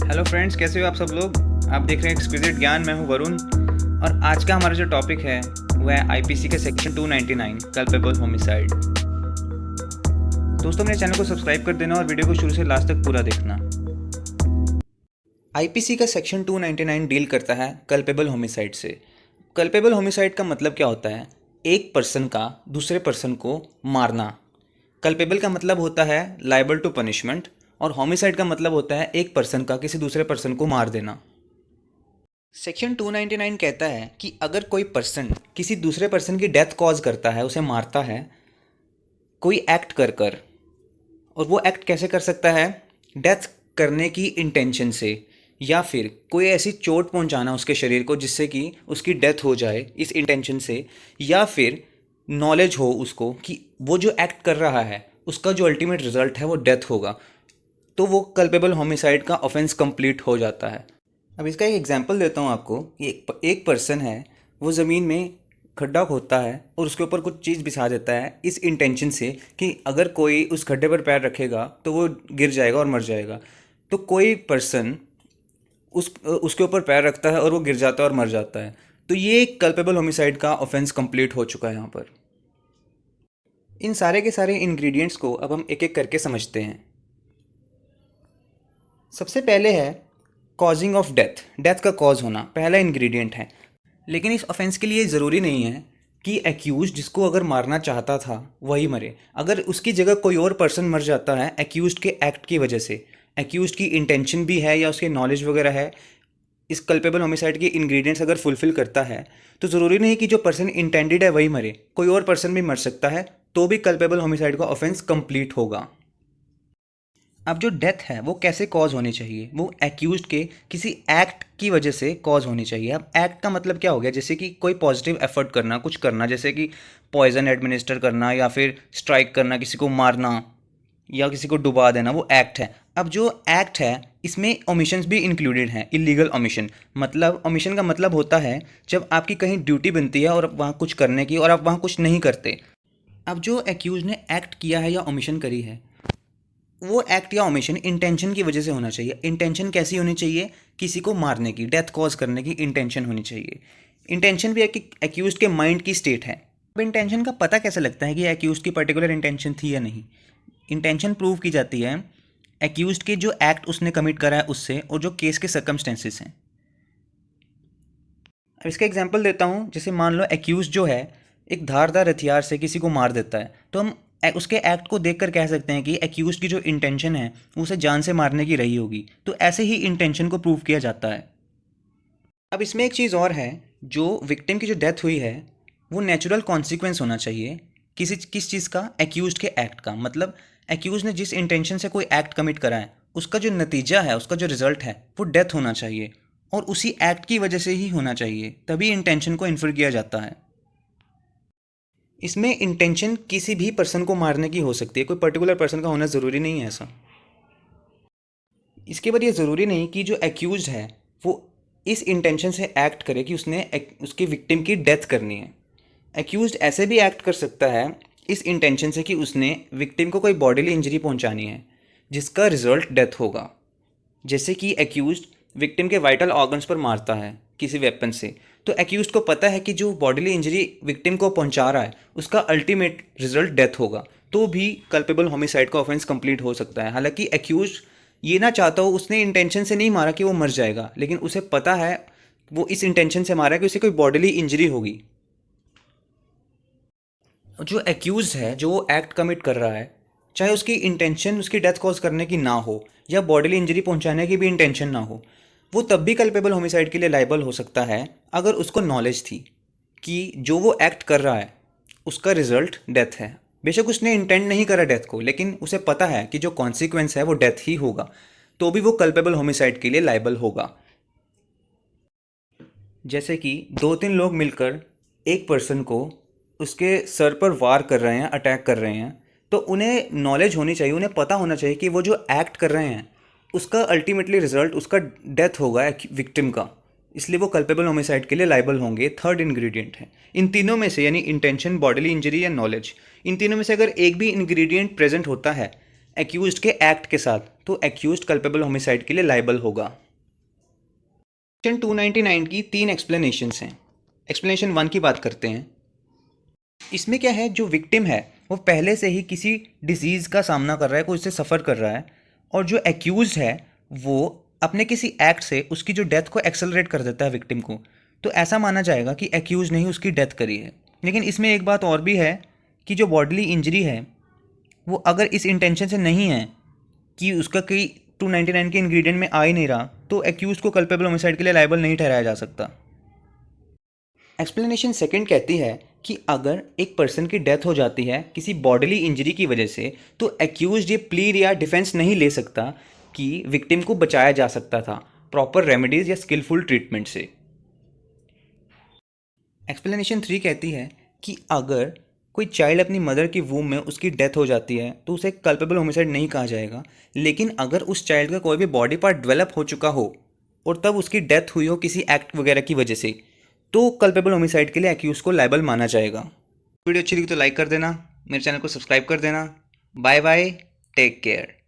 Hello friends, कैसे हो आप सब लोग। आप देख रहे हैं एक्सक्विजिट ज्ञान। मैं हूं वरुण और आज का हमारा जो टॉपिक है वो है आईपीसी के सेक्शन 299 कल्पेबल होमिसाइड। दोस्तों, मेरे चैनल को सब्सक्राइब कर देना और वीडियो को शुरू से लास्ट तक पूरा देखना। आईपीसी का सेक्शन 299 डील करता है कल्पेबल होमिसाइड से। कल्पेबल होमिसाइड का मतलब क्या होता है? एक पर्सन का दूसरे पर्सन को मारना। कल्पेबल का मतलब होता है लायबल टू पनिशमेंट और होमिसाइड का मतलब होता है एक पर्सन का किसी दूसरे पर्सन को मार देना। सेक्शन 299 कहता है कि अगर कोई पर्सन किसी दूसरे पर्सन की डेथ कॉज करता है, उसे मारता है कोई एक्ट कर कर, और वो एक्ट कैसे कर सकता है? डेथ करने की इंटेंशन से, या फिर कोई ऐसी चोट पहुंचाना उसके शरीर को जिससे कि उसकी डेथ हो जाए इस इंटेंशन से, या फिर नॉलेज हो उसको कि वो जो एक्ट कर रहा है उसका जो अल्टीमेट रिजल्ट है वो डेथ होगा, तो वो कल्पेबल होमिसाइड का ऑफेंस कंप्लीट हो जाता है। अब इसका एक एग्जांपल देता हूँ आपको कि एक पर्सन है, वो ज़मीन में खड्डा खोदता है और उसके ऊपर कुछ चीज़ बिछा देता है इस इंटेंशन से कि अगर कोई उस खड्डे पर पैर रखेगा तो वो गिर जाएगा और मर जाएगा। तो कोई पर्सन उसके ऊपर पैर रखता है और वो गिर जाता है और मर जाता है। तो ये कल्पेबल होमिसाइड का ऑफेंस कंप्लीट हो चुका है यहाँ पर। इन सारे के सारे इंग्रेडिएंट्स को अब हम एक एक करके समझते हैं। सबसे पहले है कॉजिंग ऑफ डेथ। डेथ का कॉज होना पहला इंग्रेडिएंट है। लेकिन इस ऑफेंस के लिए ज़रूरी नहीं है कि एक्यूज जिसको अगर मारना चाहता था वही मरे। अगर उसकी जगह कोई और पर्सन मर जाता है एक्यूज के एक्ट की वजह से, एक्यूज की इंटेंशन भी है या उसके नॉलेज वगैरह है, इस कल्पेबल होमिसाइड के इंग्रेडिएंट्स अगर फुलफिल करता है, तो ज़रूरी नहीं कि जो पर्सन इंटेंडेड है वही मरे, कोई और पर्सन भी मर सकता है, तो भी कल्पेबल होमिसाइड का ऑफेंस कंप्लीट होगा। अब जो डेथ है वो कैसे कॉज होनी चाहिए? वो एक्यूज्ड के किसी एक्ट की वजह से कॉज होनी चाहिए। अब एक्ट का मतलब क्या हो गया? जैसे कि कोई पॉजिटिव एफर्ट करना, कुछ करना, जैसे कि पॉइजन एडमिनिस्टर करना या फिर स्ट्राइक करना, किसी को मारना या किसी को डुबा देना, वो एक्ट है। अब जो एक्ट है इसमें ओमिशंस भी इंक्लूडेड हैं। इलीगल ओमिशन, मतलब ओमिशन का मतलब होता है जब आपकी कहीं ड्यूटी बनती है और वहाँ कुछ करने की और आप वहाँ कुछ नहीं करते। अब जो एक्यूज ने एक्ट किया है या ओमिशन करी है, वो एक्ट या ओमिशन इंटेंशन की वजह से होना चाहिए। इंटेंशन कैसी होनी चाहिए? किसी को मारने की, डेथ कॉज करने की इंटेंशन होनी चाहिए। इंटेंशन भी है कि एक्यूज के माइंड की स्टेट है। अब इंटेंशन का पता कैसे लगता है कि एक्यूज की पर्टिकुलर इंटेंशन थी या नहीं? इंटेंशन प्रूव की जाती है एक्यूज के जो एक्ट उसने कमिट करा है उससे, और जो केस के सर्कमस्टेंसेस हैं। अब इसका एग्जांपल देता हूँ। जैसे मान लो एक्यूज जो है एक धारदार हथियार से किसी को मार देता है, तो हम उसके एक्ट को देखकर कह सकते हैं कि एक्यूज की जो इंटेंशन है वो उसे जान से मारने की रही होगी। तो ऐसे ही इंटेंशन को प्रूव किया जाता है। अब इसमें एक चीज़ और है, जो विक्टिम की जो डेथ हुई है वो नेचुरल कॉन्सिक्वेंस होना चाहिए किस चीज़ का? एक्यूज के एक्ट का। मतलब एक्यूज ने जिस इंटेंशन से कोई एक्ट कमिट करा है उसका जो नतीजा है, उसका जो रिजल्ट है वो डेथ होना चाहिए, और उसी एक्ट की वजह से ही होना चाहिए, तभी इंटेंशन को इन्फर किया जाता है। इसमें इंटेंशन किसी भी पर्सन को मारने की हो सकती है, कोई पर्टिकुलर पर्सन का होना ज़रूरी नहीं है ऐसा। इसके बाद ये ज़रूरी नहीं कि जो एक्यूज्ड है वो इस इंटेंशन से एक्ट करे कि उसने उसकी विक्टिम की डेथ करनी है। एक्यूज्ड ऐसे भी एक्ट कर सकता है इस इंटेंशन से कि उसने विक्टिम को कोई बॉडीली इंजरी पहुंचानी है जिसका रिजल्ट डेथ होगा। जैसे कि एक्यूज्ड विक्टिम के वाइटल ऑर्गन्स पर मारता है किसी वेपन से, तो एक्यूज्ड को पता है कि जो बॉडीली इंजरी विक्टिम को पहुंचा रहा है उसका अल्टीमेट रिजल्ट डेथ होगा, तो भी कल्पेबल होमिसाइड का ऑफेंस कंप्लीट हो सकता है। हालांकि एक्यूज्ड ये ना चाहता हो, उसने इंटेंशन से नहीं मारा कि वो मर जाएगा, लेकिन उसे पता है वो इस इंटेंशन से मारा कि उसे कोई बॉडीली इंजरी होगी। जो एक्यूज है, जो वो एक्ट कमिट कर रहा है, चाहे उसकी इंटेंशन उसकी डेथ कॉज करने की ना हो या बॉडीली इंजरी पहुंचाने की भी इंटेंशन ना हो, वो तब भी कल्पेबल होमिसाइड के लिए लाइबल हो सकता है अगर उसको नॉलेज थी कि जो वो एक्ट कर रहा है उसका रिजल्ट डेथ है। बेशक उसने इंटेंट नहीं करा डेथ को, लेकिन उसे पता है कि जो कॉन्सिक्वेंस है वो डेथ ही होगा, तो भी वो कल्पेबल होमिसाइड के लिए लाइबल होगा। जैसे कि दो तीन लोग मिलकर एक पर्सन को उसके सर पर वार कर रहे हैं, अटैक कर रहे हैं, तो उन्हें नॉलेज होनी चाहिए, उन्हें पता होना चाहिए कि वो जो एक्ट कर रहे हैं उसका अल्टीमेटली रिजल्ट उसका डेथ होगा विक्टिम का, इसलिए वो कल्पेबल होमिसाइड के लिए लाइबल होंगे। थर्ड इंग्रेडिएंट है। इन तीनों में से, यानी इंटेंशन, बॉडीली इंजरी या नॉलेज, इन तीनों में से अगर एक भी इंग्रेडिएंट प्रेजेंट होता है एक्यूज्ड के एक्ट के साथ, तो एक्यूज्ड कल्पेबल होमिसाइड के लिए लायबल होगा। सेक्शन 299 की 3 एक्सप्लेनेशंस हैं। एक्सप्लेनेशन 1 की बात करते हैं। इसमें क्या है, जो विक्टिम है वो पहले से ही किसी डिजीज़ का सामना कर रहा है, कोई उससे सफ़र कर रहा है, और जो एक्यूज्ड है वो अपने किसी एक्ट से उसकी जो डेथ को एक्सेलरेट कर देता है विक्टिम को, तो ऐसा माना जाएगा कि एक्यूज ने ही उसकी डेथ करी है। लेकिन इसमें एक बात और भी है कि जो बॉडीली इंजरी है वो अगर इस इंटेंशन से नहीं है कि उसका कोई 299 के इंग्रेडिएंट में आ ही नहीं रहा, तो एक्यूज को कल्पेबल होमिसाइड के लिए लायबल नहीं ठहराया जा सकता। एक्सप्लेनेशन सेकंड कहती है कि अगर एक पर्सन की डेथ हो जाती है किसी बॉडीली इंजरी की वजह से, तो एक्यूज ये प्लीड या डिफेंस नहीं ले सकता कि विक्टिम को बचाया जा सकता था प्रॉपर रेमेडीज या स्किलफुल ट्रीटमेंट से। एक्सप्लेनेशन 3 कहती है कि अगर कोई चाइल्ड अपनी मदर की वूम में उसकी डेथ हो जाती है तो उसे कल्पेबल होमिसाइड नहीं कहा जाएगा। लेकिन अगर उस चाइल्ड का कोई भी बॉडी पार्ट डेवलप हो चुका हो और तब उसकी डेथ हुई हो किसी एक्ट वगैरह की वजह से, तो कल्पेबल होमिसाइड के लिए एक्यूज को लायबल माना जाएगा। वीडियो अच्छी लगी तो लाइक कर देना, मेरे चैनल को सब्सक्राइब कर देना। Bye bye, take care.